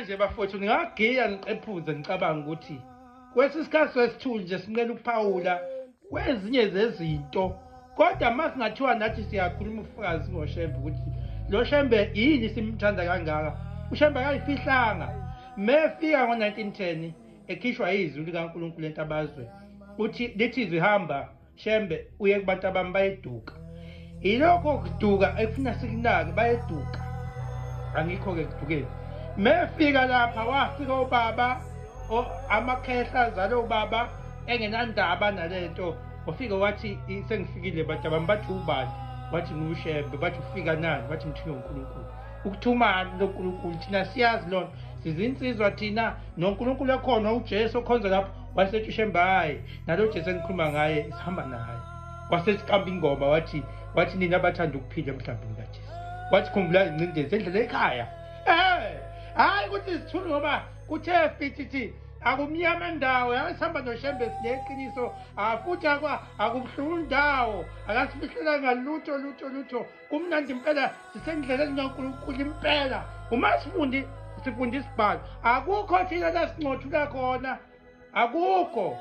manje bafowethu ngingagiya ngiqephuze ngicabanga ukuthi kwesisikhathi sesithuli nje sinqela ukuphawula kwezinye zezinto kodwa masingathiwa nathi siyakhuluma ufakazi ngoShembe ukuthi lo Shembe yini simthanda kangaka uShembe akayifihlanga mefika ngo1910 ekhishwa izwi likaNkulunkulu entabazwe uthi lithi zihamba Shembe uye kubantu abami bayeduka ilokho kuduka ekufuna sikunake bayeduka angikho ke kudukeni mefika lapha wafika ubaba amakhehla zalo ubaba engenandaba nalento wafika wathi sengifikile bantu abami bathi ubani wathi nguShembe bathi ufika nani bathi ngithunywe uNkulunkulu ukuthumana loNkulunkulu thina siyazi lona sizinsizwa thina noNkulunkulu ekhona uJesu okhonza lapho wasethi uShembe hayi nalo Jesu engikhuluma ngaye sihamba naye wasesiqamba ingoma wathi nina abathanda ukuphila emhlambini kaJesu wathi khumbula incindezi endlela ekhaya hayi ukuthi sithule ngoba kuthe fithi akumnyama ndawo yasihamba noShembe sineqiniso futhi akubuhlungu ndawo akasifihlela ngalutho kumnandi impela sisendleleni kaNkulunkulu impela uma sifunda isibhalo akukho thina la sincothula khona akukho